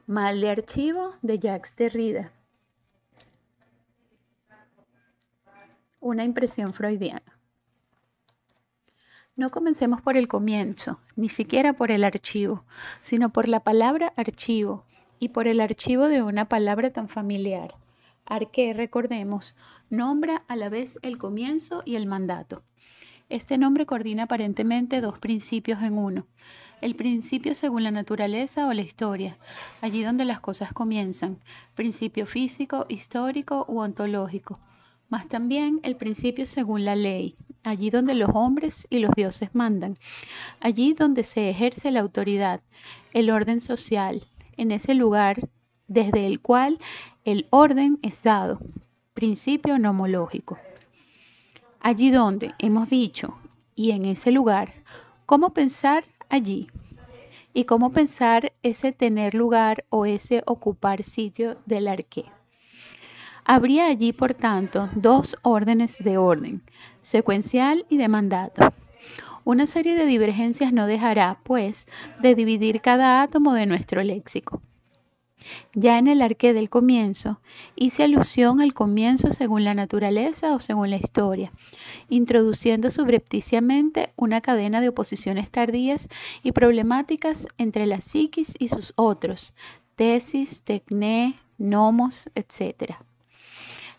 Mal de archivo de Jacques Derrida. Una impresión freudiana. No comencemos por el comienzo, ni siquiera por el archivo, sino por la palabra archivo y por el archivo de una palabra tan familiar. Arqué, recordemos, nombra a la vez el comienzo y el mandato. Este nombre coordina aparentemente dos principios en uno. El principio según la naturaleza o la historia, allí donde las cosas comienzan, principio físico, histórico u ontológico, mas también el principio según la ley, allí donde los hombres y los dioses mandan, allí donde se ejerce la autoridad, el orden social, en ese lugar desde el cual el orden es dado, principio nomológico. Allí donde hemos dicho, y en ese lugar, ¿cómo pensar allí? ¿Y cómo pensar ese tener lugar o ese ocupar sitio del arqué? Habría allí, por tanto, dos órdenes de orden, secuencial y de mandato. Una serie de divergencias no dejará, pues, de dividir cada átomo de nuestro léxico. Ya en el arqué del comienzo, hice alusión al comienzo según la naturaleza o según la historia, introduciendo subrepticiamente una cadena de oposiciones tardías y problemáticas entre la psiquis y sus otros, tesis, tecné, nomos, etc.,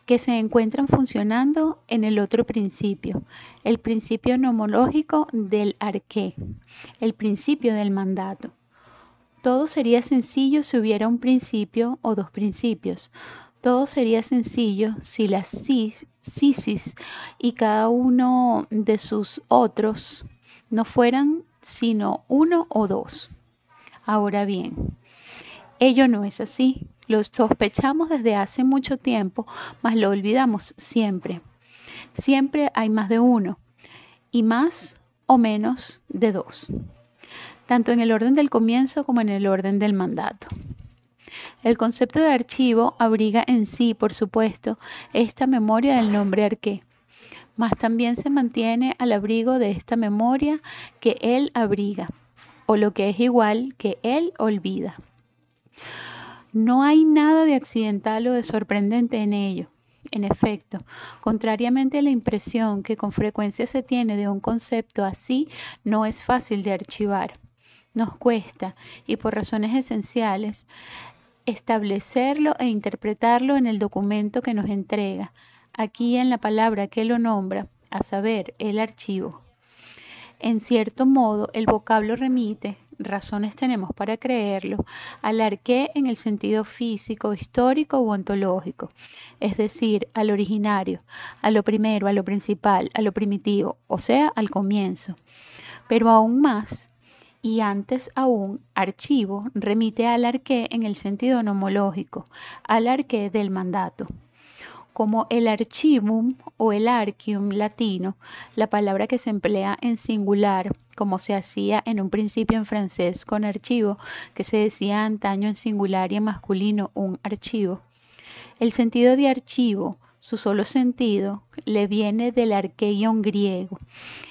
que se encuentran funcionando en el otro principio, el principio nomológico del arqué, el principio del mandato. Todo sería sencillo si hubiera un principio o dos principios. Todo sería sencillo si las sisis y cada uno de sus otros no fueran sino uno o dos. Ahora bien, ello no es así. Lo sospechamos desde hace mucho tiempo, mas lo olvidamos siempre. Siempre hay más de uno y más o menos de dos, tanto en el orden del comienzo como en el orden del mandato. El concepto de archivo abriga en sí, por supuesto, esta memoria del nombre arqué, mas también se mantiene al abrigo de esta memoria que él abriga, o lo que es igual, que él olvida. No hay nada de accidental o de sorprendente en ello. En efecto, contrariamente a la impresión que con frecuencia se tiene de un concepto así, no es fácil de archivar. Nos cuesta, y por razones esenciales, establecerlo e interpretarlo en el documento que nos entrega, aquí en la palabra que lo nombra, a saber, el archivo. En cierto modo, el vocablo remite, razones tenemos para creerlo, al arqué en el sentido físico, histórico u ontológico, es decir, al originario, a lo primero, a lo principal, a lo primitivo, o sea, al comienzo. Pero aún más, y antes aún, archivo remite al arqué en el sentido nomológico, al arqué del mandato. Como el archivum o el archium latino, la palabra que se emplea en singular, como se hacía en un principio en francés con archivo, que se decía antaño en singular y en masculino un archivo. El sentido de archivo, su solo sentido, le viene del arqueion griego.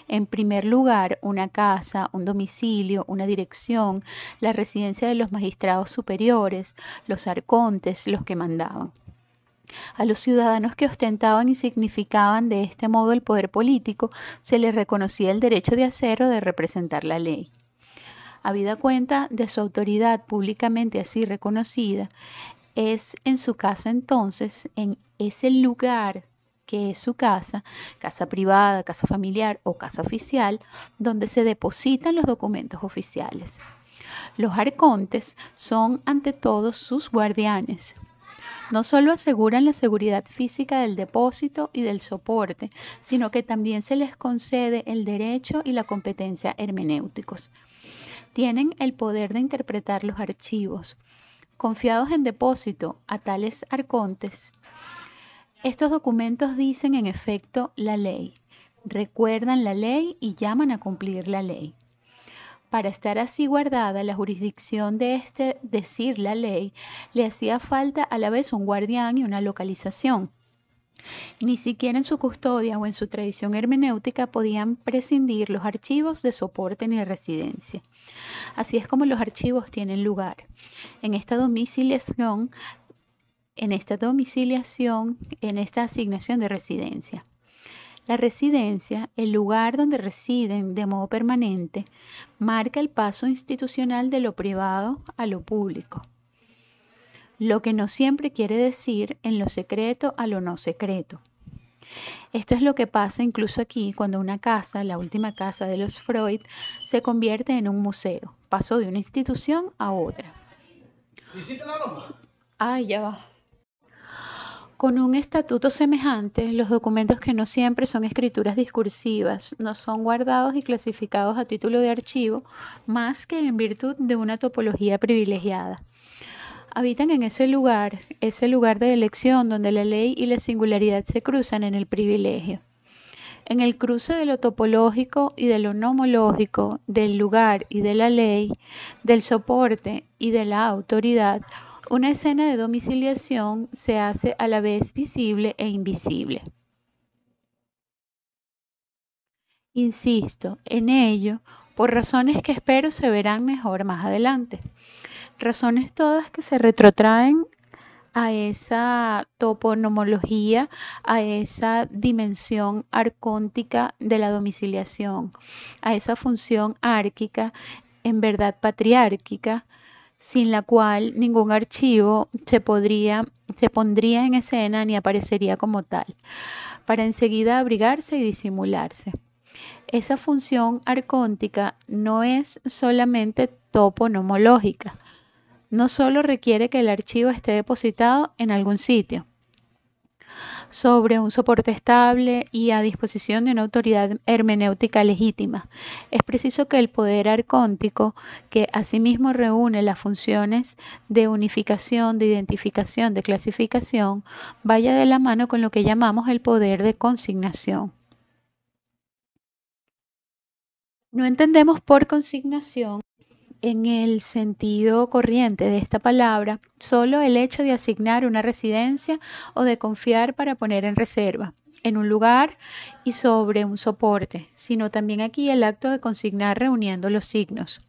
En primer lugar, una casa, un domicilio, una dirección, la residencia de los magistrados superiores, los arcontes, los que mandaban. A los ciudadanos que ostentaban y significaban de este modo el poder político, se les reconocía el derecho de hacer o de representar la ley. Habida cuenta de su autoridad públicamente así reconocida, es en su casa entonces, en ese lugar que es su casa, casa privada, casa familiar o casa oficial, donde se depositan los documentos oficiales. Los arcontes son ante todo sus guardianes. No solo aseguran la seguridad física del depósito y del soporte, sino que también se les concede el derecho y la competencia hermenéuticos. Tienen el poder de interpretar los archivos. Confiados en depósito a tales arcontes, estos documentos dicen en efecto la ley, recuerdan la ley y llaman a cumplir la ley. Para estar así guardada la jurisdicción de este decir la ley, le hacía falta a la vez un guardián y una localización. Ni siquiera en su custodia o en su tradición hermenéutica podían prescindir los archivos de soporte ni de residencia. Así es como los archivos tienen lugar. En esta domiciliación, en esta asignación de residencia. La residencia, el lugar donde residen de modo permanente, marca el paso institucional de lo privado a lo público. Lo que no siempre quiere decir en lo secreto a lo no secreto. Esto es lo que pasa incluso aquí cuando una casa, la última casa de los Freud, se convierte en un museo. Pasó de una institución a otra. ¿Hiciste la broma? Ay, ya va. Con un estatuto semejante, los documentos que no siempre son escrituras discursivas no son guardados y clasificados a título de archivo, más que en virtud de una topología privilegiada. Habitan en ese lugar de elección donde la ley y la singularidad se cruzan en el privilegio. En el cruce de lo topológico y de lo nomológico, del lugar y de la ley, del soporte y de la autoridad, una escena de domiciliación se hace a la vez visible e invisible. Insisto en ello por razones que espero se verán mejor más adelante. Razones todas que se retrotraen a esa toponomología, a esa dimensión arcóntica de la domiciliación, a esa función árquica, en verdad patriárquica, sin la cual ningún archivo se pondría en escena ni aparecería como tal, para enseguida abrigarse y disimularse. Esa función arcóntica no es solamente toponomológica, no solo requiere que el archivo esté depositado en algún sitio, sobre un soporte estable y a disposición de una autoridad hermenéutica legítima. Es preciso que el poder arcóntico, que asimismo reúne las funciones de unificación, de identificación, de clasificación, vaya de la mano con lo que llamamos el poder de consignación. No entendemos por consignación, en el sentido corriente de esta palabra, solo el hecho de asignar una residencia o de confiar para poner en reserva, en un lugar y sobre un soporte, sino también aquí el acto de consignar reuniendo los signos.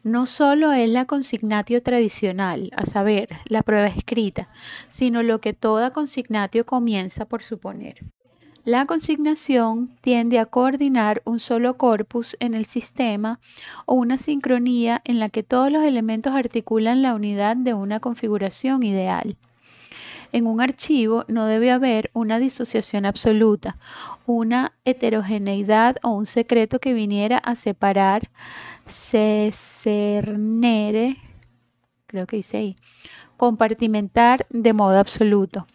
No solo es la consignatio tradicional, a saber, la prueba escrita, sino lo que toda consignatio comienza por suponer. La consignación tiende a coordinar un solo corpus en el sistema o una sincronía en la que todos los elementos articulan la unidad de una configuración ideal. En un archivo no debe haber una disociación absoluta, una heterogeneidad o un secreto que viniera a separar, cernere, creo que dice ahí, compartimentar de modo absoluto.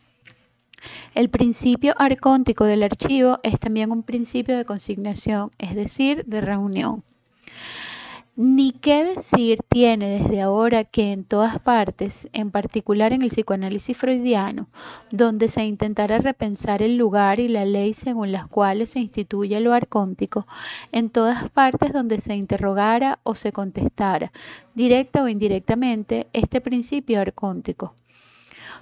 El principio arcóntico del archivo es también un principio de consignación, es decir, de reunión. Ni qué decir tiene desde ahora que en todas partes, en particular en el psicoanálisis freudiano, donde se intentara repensar el lugar y la ley según las cuales se instituye lo arcóntico, en todas partes donde se interrogara o se contestara, directa o indirectamente, este principio arcóntico.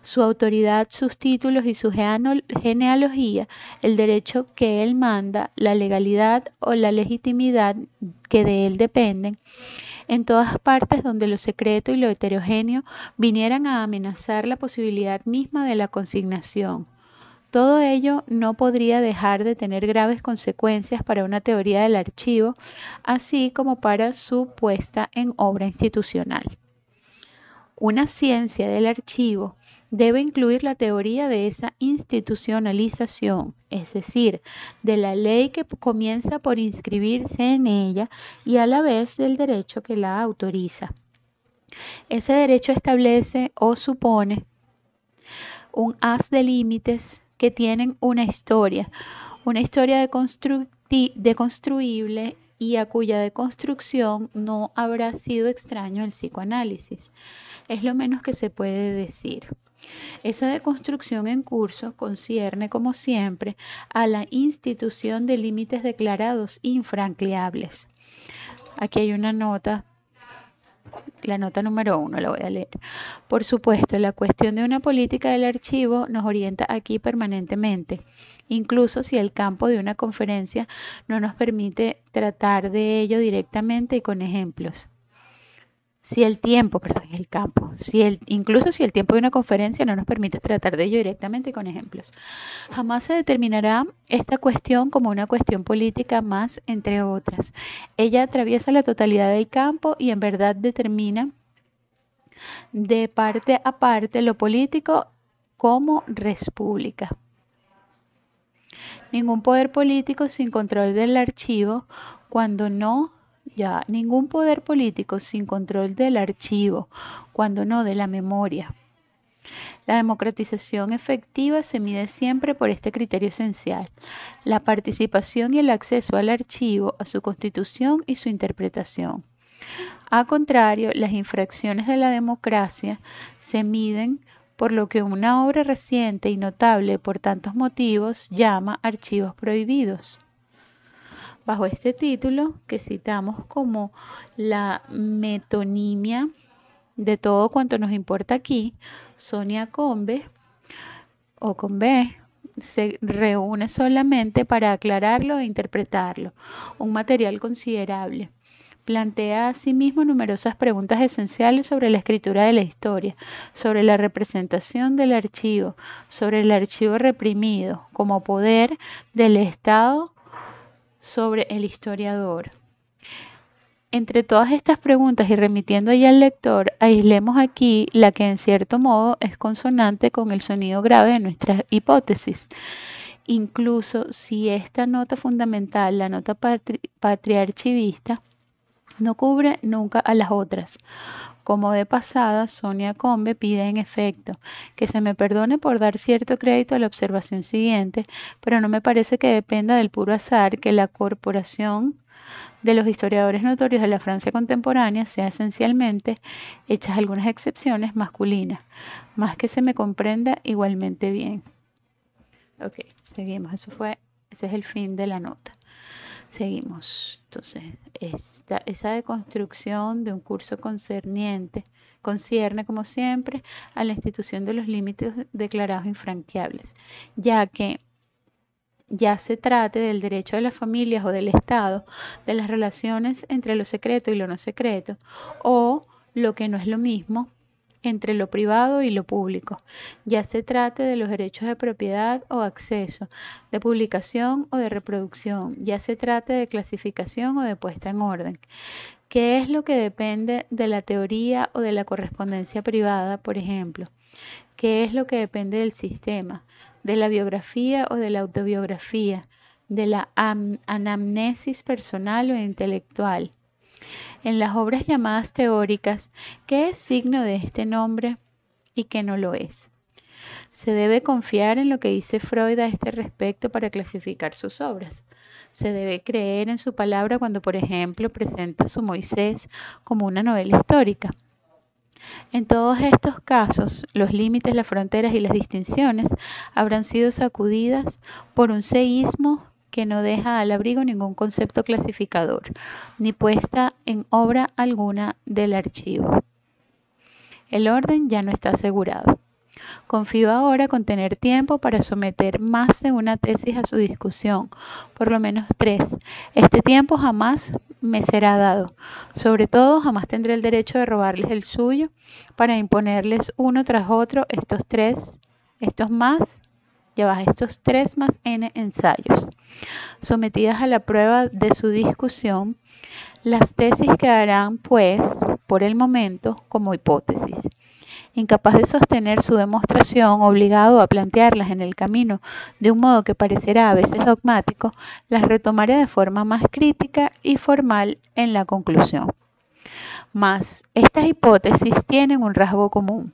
Su autoridad, sus títulos y su genealogía, el derecho que él manda, la legalidad o la legitimidad que de él dependen, en todas partes donde lo secreto y lo heterogéneo vinieran a amenazar la posibilidad misma de la consignación. Todo ello no podría dejar de tener graves consecuencias para una teoría del archivo, así como para su puesta en obra institucional. Una ciencia del archivo debe incluir la teoría de esa institucionalización, es decir, de la ley que comienza por inscribirse en ella y a la vez del derecho que la autoriza. Ese derecho establece o supone un haz de límites que tienen una historia deconstruible y a cuya deconstrucción no habrá sido extraño el psicoanálisis. Es lo menos que se puede decir. Esa deconstrucción en curso concierne, como siempre, a la institución de límites declarados infranqueables. Aquí hay una nota La nota número 1 la voy a leer. Por supuesto, la cuestión de una política del archivo nos orienta aquí permanentemente, incluso si el campo de una conferencia no nos permite tratar de ello directamente y con ejemplos. Incluso si el tiempo de una conferencia no nos permite tratar de ello directamente y con ejemplos. Jamás se determinará esta cuestión como una cuestión política más, entre otras. Ella atraviesa la totalidad del campo y en verdad determina de parte a parte lo político como res pública. Ningún poder político sin control del archivo, ningún poder político sin control del archivo, cuando no de la memoria. La democratización efectiva se mide siempre por este criterio esencial: la participación y el acceso al archivo, a su constitución y su interpretación. A contrario, las infracciones de la democracia se miden por lo que una obra reciente y notable por tantos motivos llama archivos prohibidos. Bajo este título, que citamos como la metonimia de todo cuanto nos importa aquí, Sonia Combe, o Combe, se reúne solamente para aclararlo e interpretarlo, un material considerable. Plantea asimismo numerosas preguntas esenciales sobre la escritura de la historia, sobre la representación del archivo, sobre el archivo reprimido como poder del Estado sobre el historiador. Entre todas estas preguntas y remitiendo allá al lector, aislemos aquí la que en cierto modo es consonante con el sonido grave de nuestras hipótesis. Incluso si esta nota fundamental, la nota patriarchivista, no cubre nunca a las otras. Como de pasada, Sonia Combe pide en efecto que se me perdone por dar cierto crédito a la observación siguiente, pero no me parece que dependa del puro azar que la corporación de los historiadores notorios de la Francia contemporánea sea esencialmente, hechas algunas excepciones, masculina, más que se me comprenda igualmente bien. Ok, seguimos. Ese es el fin de la nota. Seguimos. Entonces, esa deconstrucción de un curso concierne, como siempre, a la institución de los límites declarados infranqueables, ya que ya se trate del derecho de las familias o del Estado, de las relaciones entre lo secreto y lo no secreto, o lo que no es lo mismo, entre lo privado y lo público, ya se trate de los derechos de propiedad o acceso, de publicación o de reproducción, ya se trate de clasificación o de puesta en orden. ¿Qué es lo que depende de la teoría o de la correspondencia privada, por ejemplo? ¿Qué es lo que depende del sistema, de la biografía o de la autobiografía, de la anamnesis personal o intelectual? En las obras llamadas teóricas, ¿qué es signo de este nombre y qué no lo es? Se debe confiar en lo que dice Freud a este respecto para clasificar sus obras. Se debe creer en su palabra cuando, por ejemplo, presenta su Moisés como una novela histórica. En todos estos casos, los límites, las fronteras y las distinciones habrán sido sacudidas por un seísmo que no deja al abrigo ningún concepto clasificador, ni puesta en obra alguna del archivo. El orden ya no está asegurado. Confío ahora con tener tiempo para someter más de una tesis a su discusión, por lo menos 3. Este tiempo jamás me será dado. Sobre todo, jamás tendré el derecho de robarles el suyo para imponerles uno tras otro estos 3 más N ensayos. Sometidas a la prueba de su discusión, las tesis quedarán, pues, por el momento, como hipótesis. Incapaz de sostener su demostración, obligado a plantearlas en el camino de un modo que parecerá a veces dogmático, las retomaré de forma más crítica y formal en la conclusión. Mas estas hipótesis tienen un rasgo común.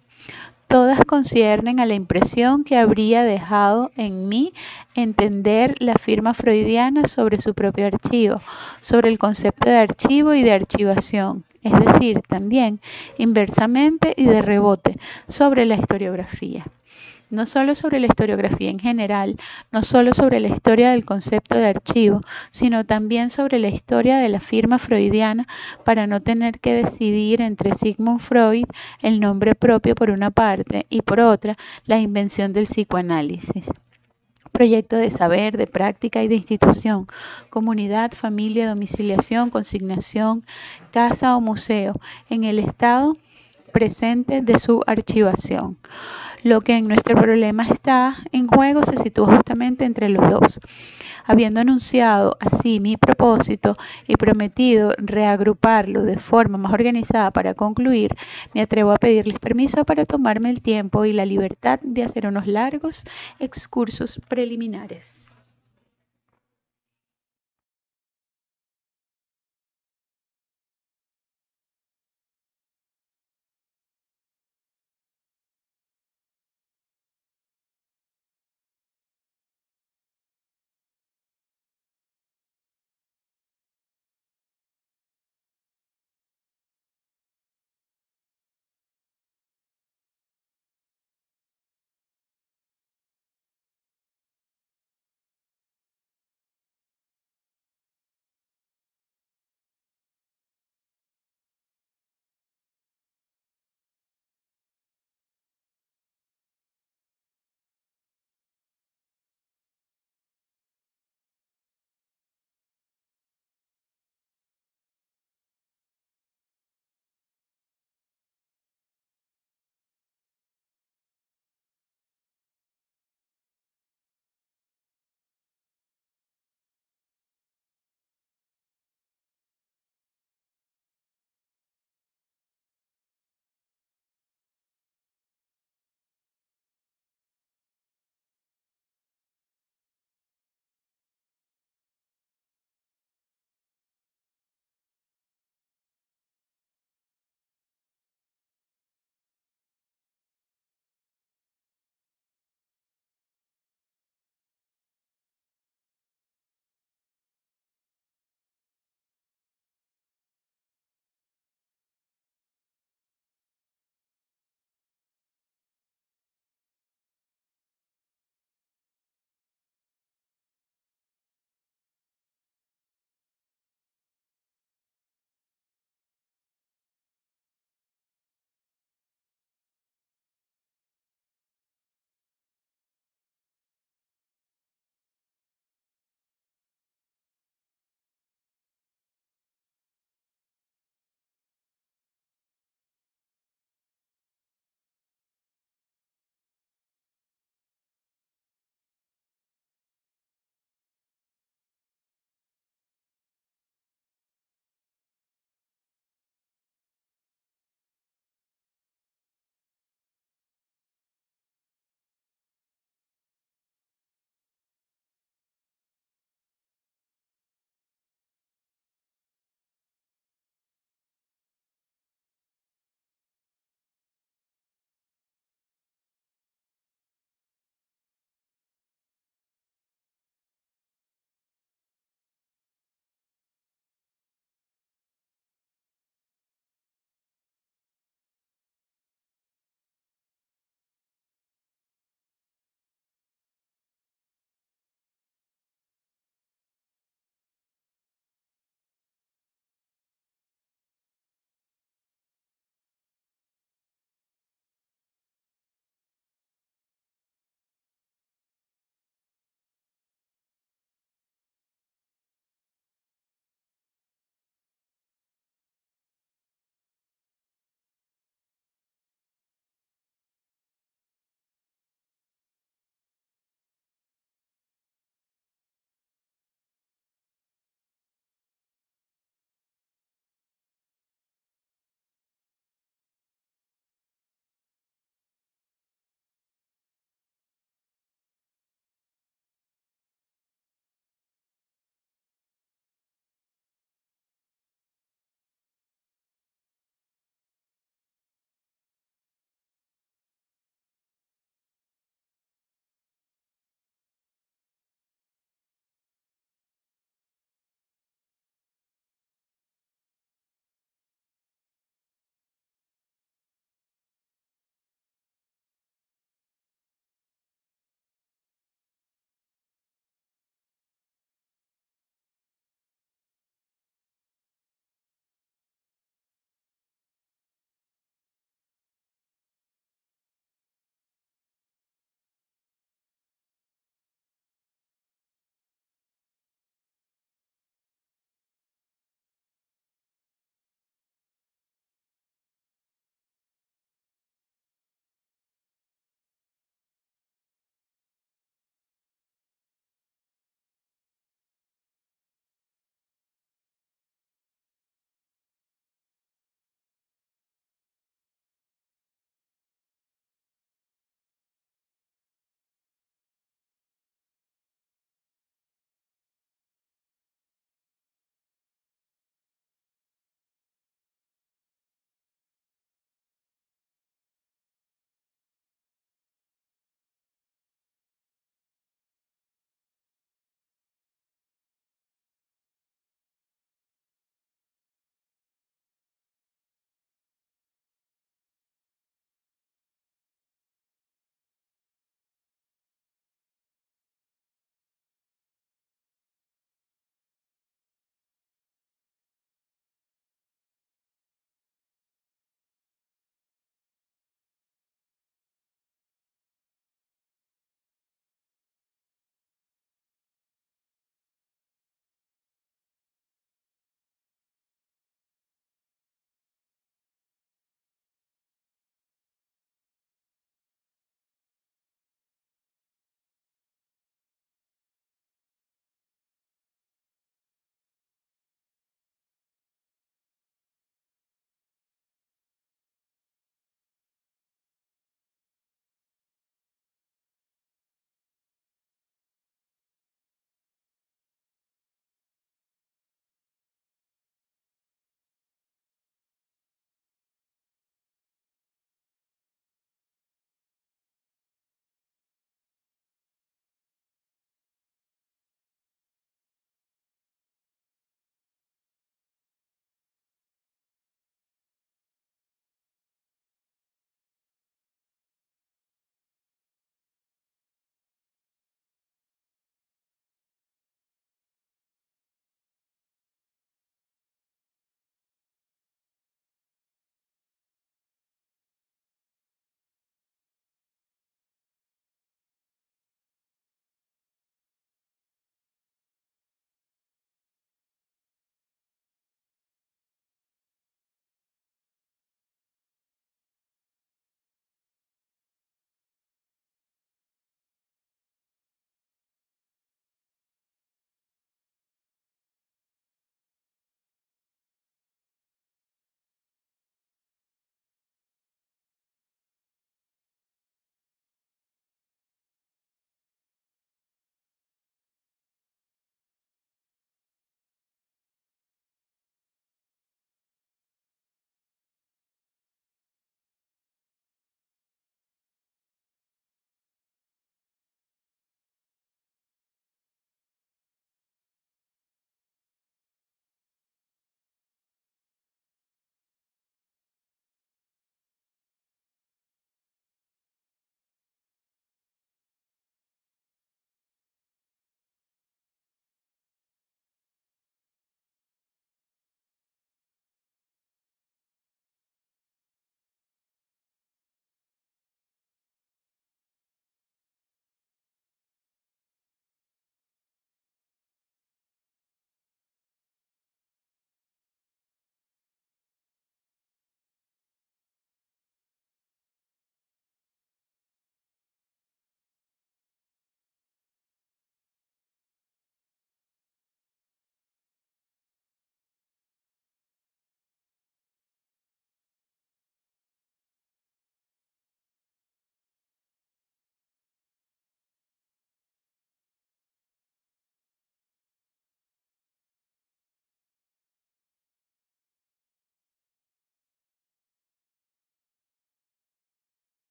Todas conciernen a la impresión que habría dejado en mí entender la firma freudiana sobre su propio archivo, sobre el concepto de archivo y de archivación, es decir, también inversamente y de rebote sobre la historiografía. no solo sobre la historiografía en general, no solo sobre la historia del concepto de archivo, sino también sobre la historia de la firma freudiana para no tener que decidir entre Sigmund Freud, el nombre propio por una parte, y por otra, la invención del psicoanálisis. Proyecto de saber, de práctica y de institución, comunidad, familia, domiciliación, consignación, casa o museo, en el estado presente de su archivación. Lo que en nuestro problema está en juego se sitúa justamente entre los dos. Habiendo anunciado así mi propósito y prometido reagruparlo de forma más organizada para concluir, me atrevo a pedirles permiso para tomarme el tiempo y la libertad de hacer unos largos excursos preliminares.